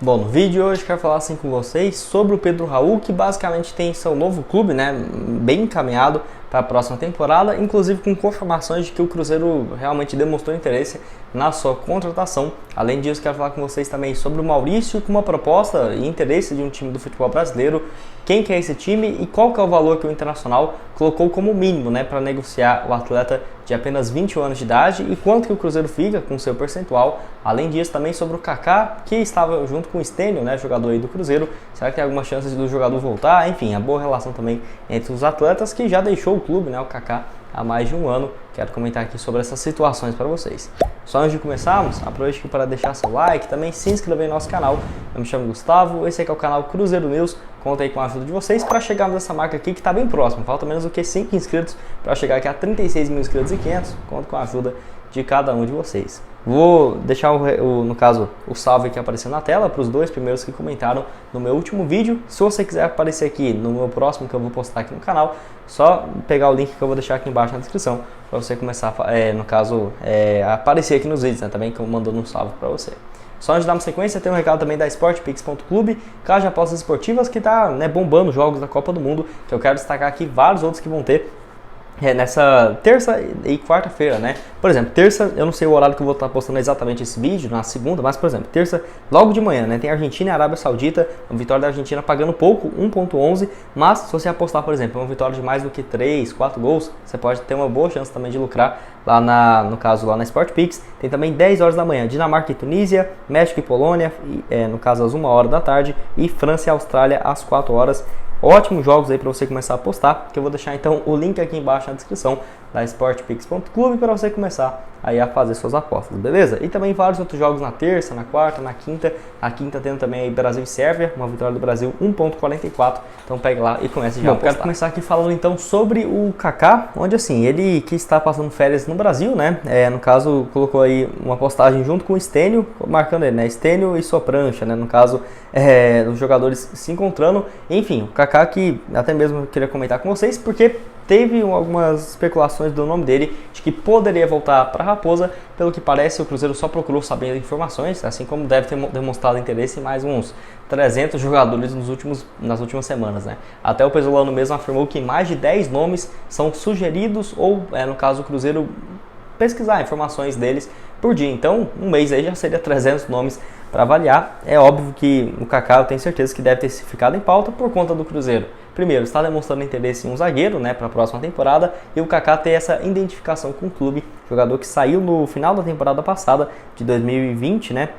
Bom, no vídeo de hoje quero falar assim com vocês sobre o Pedro Raul, que basicamente tem seu novo clube, né, bem encaminhado para a próxima temporada, inclusive com confirmações de que o Cruzeiro realmente demonstrou interesse na sua contratação. Além disso, quero falar com vocês também sobre o Maurício, com uma proposta e interesse de um time do futebol brasileiro, quem que é esse time e qual que é o valor que o Internacional colocou como mínimo, né, para negociar o atleta de apenas 21 anos de idade e quanto que o Cruzeiro fica com seu percentual. Além disso, também sobre o Kaká, que estava junto com o Stênio, né, jogador aí do Cruzeiro. Será que tem alguma chance do jogador voltar? Enfim, a boa relação também entre os atletas, que já deixou o clube, né, o Kaká, há mais de um ano. Quero comentar aqui sobre essas situações para vocês. Só antes de começarmos, aproveite aqui para deixar seu like, também se inscrever em nosso canal. Eu me chamo Gustavo, esse aqui é o canal Cruzeiro News. Conta aí com a ajuda de vocês para chegarmos nessa marca aqui que está bem próximo. Falta menos do que 5 inscritos para chegar aqui a 36 mil inscritos e 500. Conto com a ajuda de cada um de vocês. Vou deixar no caso o salve aqui aparecendo na tela para os dois primeiros que comentaram no meu último vídeo. Se você quiser aparecer aqui no meu próximo que eu vou postar aqui no canal, só pegar o link que eu vou deixar aqui embaixo na descrição para você começar a aparecer aqui nos vídeos, né, também que eu mandando um salve para você. Só antes de dar uma sequência, tem um recado também da SportPix.clube, casa de apostas esportivas que está, né, bombando jogos da Copa do Mundo, que eu quero destacar aqui vários outros que vão ter nessa terça e quarta-feira, né? Por exemplo, terça, eu não sei o horário que eu vou estar postando exatamente esse vídeo, na segunda, mas, por exemplo, terça, logo de manhã, né? Tem Argentina e Arábia Saudita, uma vitória da Argentina pagando pouco, 1.11, mas se você apostar, por exemplo, uma vitória de mais do que 3, 4 gols, você pode ter uma boa chance também de lucrar lá no caso, lá na SportPix. Tem também 10 horas da manhã, Dinamarca e Tunísia, México e Polônia, no caso às 1 hora da tarde, e França e Austrália às 4 horas. Ótimos jogos aí para você começar a apostar, que eu vou deixar então o link aqui embaixo na descrição da SportPix.clube para você começar aí a fazer suas apostas, beleza? E também vários outros jogos na terça, na quarta, na quinta. A quinta tendo também aí Brasil e Sérvia, uma vitória do Brasil 1.44. Então pegue lá e comece já a apostar. Quero começar aqui falando então sobre o Kaká, onde assim, ele que está passando férias no Brasil, né? No caso, colocou aí uma postagem junto com o Stênio, marcando ele, né? Stênio e sua prancha, né? No caso, os jogadores se encontrando. Enfim, o Kaká que até mesmo eu queria comentar com vocês, porque teve algumas especulações do nome dele, de que poderia voltar para a Raposa. Pelo que parece, o Cruzeiro só procurou saber informações, assim como deve ter demonstrado interesse em mais uns 300 jogadores nas últimas semanas, né? Até o Pesolano mesmo afirmou que mais de 10 nomes são sugeridos ou, no caso, o Cruzeiro pesquisar informações deles por dia. Então, um mês aí já seria 300 nomes para avaliar. É óbvio que o Kaká, eu tenho certeza que deve ter ficado em pauta por conta do Cruzeiro. Primeiro, está demonstrando interesse em um zagueiro, né, para a próxima temporada, e o Kaká ter essa identificação com o clube, jogador que saiu no final da temporada passada, de 2020, né,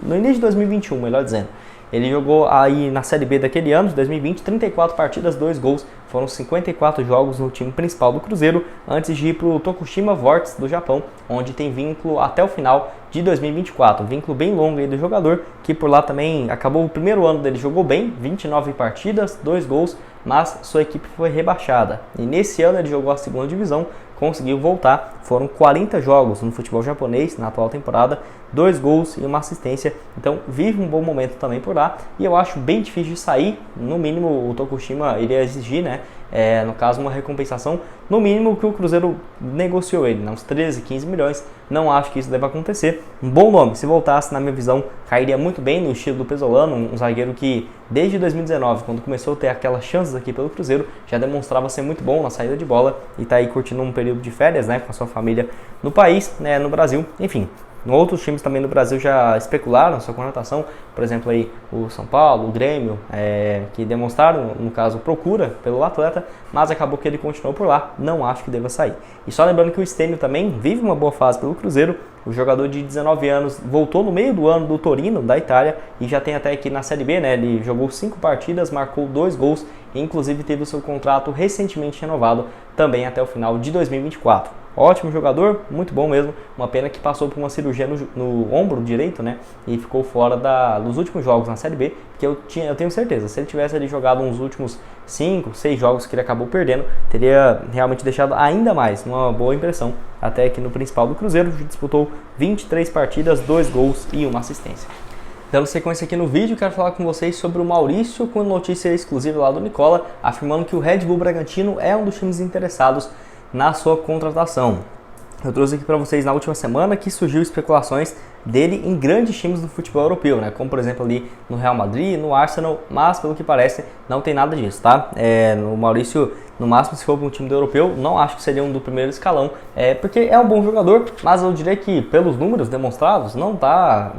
no início de 2021, melhor dizendo. Ele jogou aí na Série B daquele ano, de 2020, 34 partidas, 2 gols. Foram 54 jogos no time principal do Cruzeiro, antes de ir para o Tokushima Vortis do Japão, onde tem vínculo até o final de 2024. Um vínculo bem longo aí do jogador, que por lá também acabou o primeiro ano dele, jogou bem, 29 partidas, 2 gols, mas sua equipe foi rebaixada. E nesse ano ele jogou a segunda divisão, conseguiu voltar. Foram 40 jogos no futebol japonês na atual temporada, 2 gols e uma assistência. Então vive um bom momento também por lá, e eu acho bem difícil de sair. No mínimo o Tokushima iria exigir, né, no caso uma recompensação, no mínimo que o Cruzeiro negociou ele, uns 13, 15 milhões. Não acho que isso deva acontecer. Um bom nome, se voltasse, na minha visão, cairia muito bem no estilo do Pesolano, um zagueiro que desde 2019, quando começou a ter aquelas chances aqui pelo Cruzeiro, já demonstrava ser muito bom na saída de bola e está aí curtindo um período de férias, né, com a sua família no país, né, no Brasil. Enfim, outros times também no Brasil já especularam sua contratação, por exemplo aí o São Paulo, o Grêmio, que demonstraram, no caso, procura pelo atleta, mas acabou que ele continuou por lá. Não acho que deva sair. E só lembrando que o Stênio também vive uma boa fase pelo Cruzeiro. O jogador de 19 anos voltou no meio do ano do Torino, da Itália, e já tem até aqui na Série B, né? Ele jogou 5 partidas, marcou 2 gols e inclusive teve o seu contrato recentemente renovado também até o final de 2024. Ótimo jogador, muito bom mesmo. Uma pena que passou por uma cirurgia no ombro direito, né? E ficou fora dos últimos jogos na Série B, que eu tenho certeza, se ele tivesse ali jogado uns últimos 5, 6 jogos que ele acabou perdendo, teria realmente deixado ainda mais uma boa impressão. Até aqui no principal do Cruzeiro, disputou 23 partidas, 2 gols e uma assistência. Dando sequência aqui no vídeo, quero falar com vocês sobre o Maurício, com notícia exclusiva lá do Nicola, afirmando que o Red Bull Bragantino é um dos times interessados na sua contratação. Eu trouxe aqui para vocês na última semana que surgiu especulações dele em grandes times do futebol europeu, né? Como por exemplo ali no Real Madrid, no Arsenal, mas pelo que parece não tem nada disso, tá? O Maurício, no máximo, se for para um time do europeu, não acho que seria um do primeiro escalão, porque é um bom jogador, mas eu diria que pelos números demonstrados não dá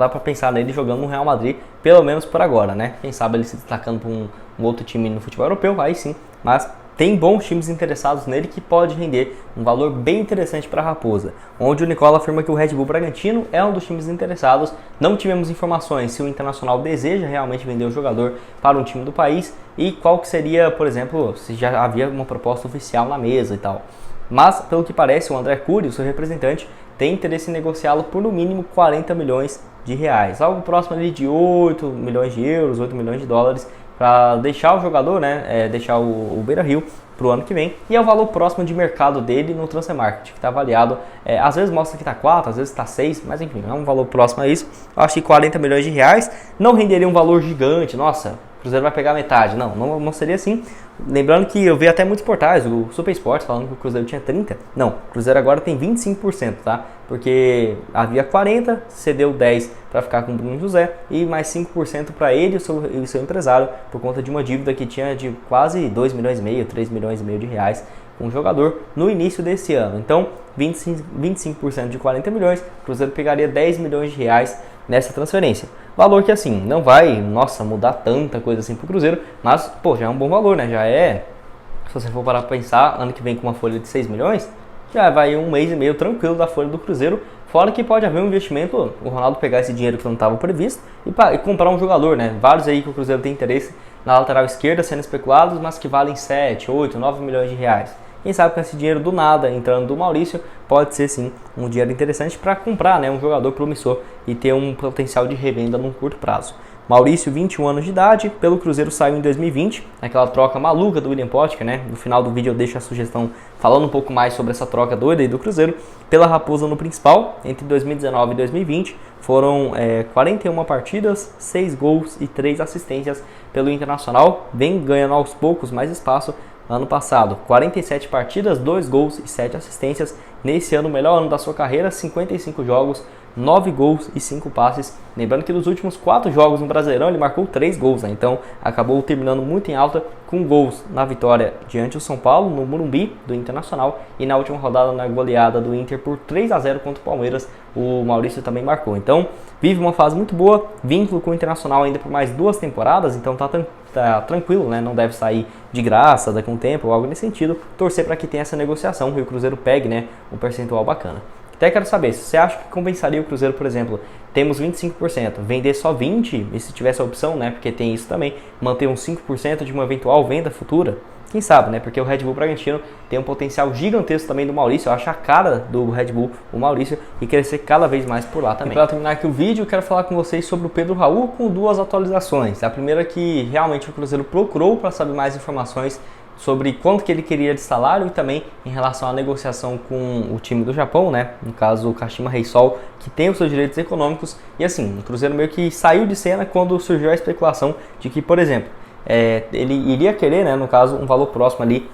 para pensar nele jogando no Real Madrid, pelo menos por agora, né? Quem sabe ele se destacando para um outro time no futebol europeu, aí sim, mas tem bons times interessados nele que pode render um valor bem interessante para a Raposa, onde o Nicola afirma que o Red Bull Bragantino é um dos times interessados. Não tivemos informações se o Internacional deseja realmente vender o jogador para um time do país e qual que seria, por exemplo, se já havia uma proposta oficial na mesa e tal. Mas, pelo que parece, o André Cury, o seu representante, tem interesse em negociá-lo por no mínimo 40 milhões de reais, algo próximo ali de 8 milhões de euros, 8 milhões de dólares, para deixar o jogador, né, deixar o Beira-Rio para o ano que vem, e é o valor próximo de mercado dele no Transfer Market, que está avaliado, às vezes mostra que está 4, às vezes está 6, mas enfim, é um valor próximo a isso. Eu acho que 40 milhões de reais não renderia um valor gigante, nossa, o Cruzeiro vai pegar metade, não seria assim. Lembrando que eu vi até muitos portais, o Super Esportes falando que o Cruzeiro tinha 30%, não, o Cruzeiro agora tem 25%, tá? Porque havia 40%, cedeu 10% para ficar com o Bruno José e mais 5% para ele e o seu empresário, por conta de uma dívida que tinha de quase 2 milhões e meio, 3 milhões e meio de reais com o jogador no início desse ano. Então, 25% de 40 milhões, o Cruzeiro pegaria 10 milhões de reais nessa transferência. Valor que assim, não vai, mudar tanta coisa assim pro Cruzeiro, mas, já é um bom valor, né? Já é, se você for parar pra pensar, ano que vem com uma folha de 6 milhões, já vai um mês e meio tranquilo da folha do Cruzeiro, fora que pode haver um investimento, o Ronaldo pegar esse dinheiro que não estava previsto e comprar um jogador, né? Vários aí que o Cruzeiro tem interesse na lateral esquerda sendo especulados, mas que valem 7, 8, 9 milhões de reais. Quem sabe com esse dinheiro do nada entrando do Maurício, pode ser sim um dinheiro interessante para comprar, né, um jogador promissor e ter um potencial de revenda num curto prazo. Maurício, 21 anos de idade, pelo Cruzeiro saiu em 2020, naquela troca maluca do William Potker, né? No final do vídeo eu deixo a sugestão falando um pouco mais sobre essa troca doida aí do Cruzeiro, pela Raposa no principal, entre 2019 e 2020, foram 41 partidas, 6 gols e 3 assistências pelo Internacional, vem ganhando aos poucos mais espaço. Ano passado, 47 partidas, 2 gols e 7 assistências. Nesse ano, o melhor ano da sua carreira, 55 jogos, 9 gols e 5 passes. Lembrando que nos últimos 4 jogos no Brasileirão ele marcou 3 gols, né? Então acabou terminando muito em alta com gols na vitória diante do São Paulo, no Morumbi do Internacional, e na última rodada na goleada do Inter por 3-0 contra o Palmeiras, o Maurício também marcou. Então vive uma fase muito boa, vínculo com o Internacional ainda por mais 2 temporadas, então tá tranquilo, né? Não deve sair de graça daqui a um tempo ou algo nesse sentido. Torcer para que tenha essa negociação e o Cruzeiro pegue, né, um percentual bacana. Até quero saber, se você acha que compensaria o Cruzeiro, por exemplo, temos 25%, vender só 20%, e se tivesse a opção, né, porque tem isso também, manter uns 5% de uma eventual venda futura, quem sabe, né, porque o Red Bull Bragantino tem um potencial gigantesco também do Maurício, eu acho a cara do Red Bull, o Maurício, e crescer cada vez mais por lá também. E para terminar aqui o vídeo, eu quero falar com vocês sobre o Pedro Raul com 2 atualizações. A primeira é que realmente o Cruzeiro procurou para saber mais informações sobre quanto que ele queria de salário e também em relação à negociação com o time do Japão, né? No caso, o Kashima Reysol, que tem os seus direitos econômicos. E assim, o Cruzeiro meio que saiu de cena quando surgiu a especulação de que, por exemplo, ele iria querer, né, no caso, um valor próximo ali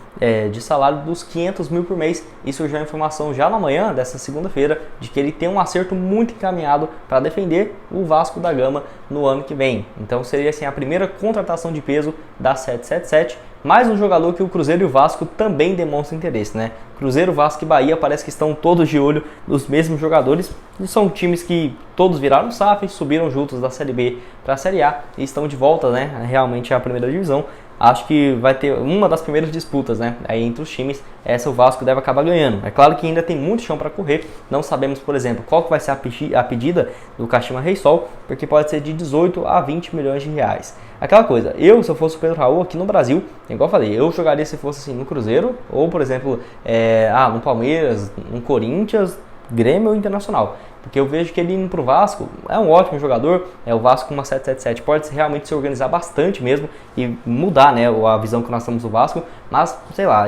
de salário dos 500 mil por mês. E surgiu a informação já na manhã dessa segunda-feira de que ele tem um acerto muito encaminhado para defender o Vasco da Gama no ano que vem. Então seria assim a primeira contratação de peso da 777, mais um jogador que o Cruzeiro e o Vasco também demonstram interesse, né? Cruzeiro, Vasco e Bahia parece que estão todos de olho nos mesmos jogadores, e são times que todos viraram SAF, subiram juntos da Série B para a Série A e estão de volta, né, realmente à primeira divisão. Acho que vai ter uma das primeiras disputas, né, aí entre os times. Essa o Vasco deve acabar ganhando. É claro que ainda tem muito chão para correr. Não sabemos, por exemplo, qual que vai ser a pedida do Kashima Reysol, porque pode ser de 18 a 20 milhões de reais. Aquela coisa, se eu fosse o Pedro Raul aqui no Brasil, igual eu falei, eu jogaria se fosse assim no Cruzeiro, ou por exemplo, no Palmeiras, no Corinthians, Grêmio ou Internacional. Porque eu vejo que ele indo pro Vasco é um ótimo jogador, o Vasco com uma 777 pode realmente se organizar bastante mesmo e mudar, né, a visão que nós temos do Vasco, mas sei lá,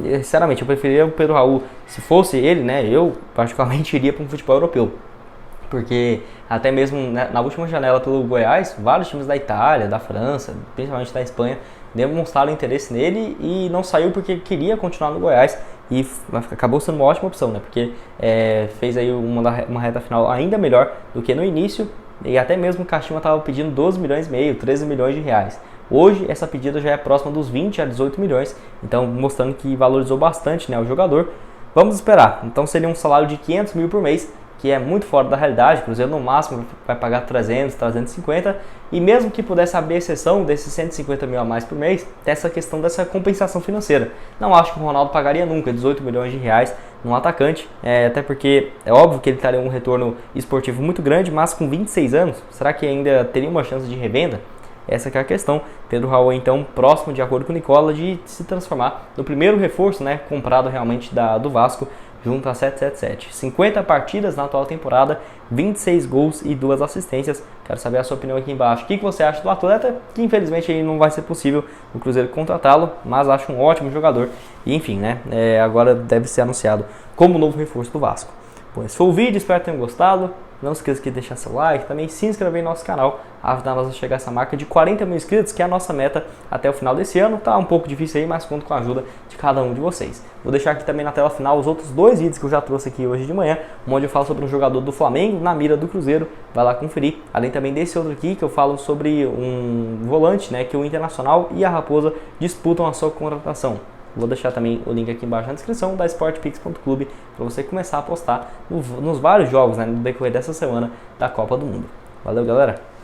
sinceramente eu preferiria o Pedro Raul, se fosse ele, né, eu particularmente iria para um futebol europeu. Porque até mesmo na última janela pelo Goiás, vários times da Itália, da França, principalmente da Espanha, demonstraram interesse nele e não saiu porque queria continuar no Goiás. e acabou sendo uma ótima opção, né? Porque fez aí uma reta final ainda melhor do que no início, e até mesmo o Kashima estava pedindo 12 milhões e meio, 13 milhões de reais. Hoje essa pedida já é próxima dos 20 a 18 milhões, então mostrando que valorizou bastante, né, o jogador. Vamos esperar. Então seria um salário de 500 mil por mês, que é muito fora da realidade. O Cruzeiro no máximo vai pagar 300, 350, e mesmo que pudesse abrir exceção desses 150 mil a mais por mês, tem essa questão dessa compensação financeira. Não acho que o Ronaldo pagaria nunca 18 milhões de reais num atacante, até porque é óbvio que ele teria um retorno esportivo muito grande, mas com 26 anos, será que ainda teria uma chance de revenda? Essa que é a questão. Pedro Raul, então, próximo, de acordo com o Nicola, de se transformar no primeiro reforço, né, comprado realmente do Vasco, junto a 777. 50 partidas na atual temporada, 26 gols e 2 assistências. Quero saber a sua opinião aqui embaixo. O que você acha do atleta? Que infelizmente aí não vai ser possível o Cruzeiro contratá-lo, mas acho um ótimo jogador. E enfim, né, agora deve ser anunciado como novo reforço do Vasco. Bom, esse foi o vídeo, espero que tenham gostado. Não se esqueça de deixar seu like, também se inscrever no nosso canal, ajudar nós a chegar a essa marca de 40 mil inscritos, que é a nossa meta até o final desse ano. Tá um pouco difícil aí, mas conto com a ajuda de cada um de vocês. Vou deixar aqui também na tela final os outros 2 vídeos que eu já trouxe aqui hoje de manhã, onde eu falo sobre um jogador do Flamengo na mira do Cruzeiro, vai lá conferir. Além também desse outro aqui, que eu falo sobre um volante, né, que o Internacional e a Raposa disputam a sua contratação. Vou deixar também o link aqui embaixo na descrição da sportpix.clube para você começar a apostar nos vários jogos, né, no decorrer dessa semana da Copa do Mundo. Valeu, galera!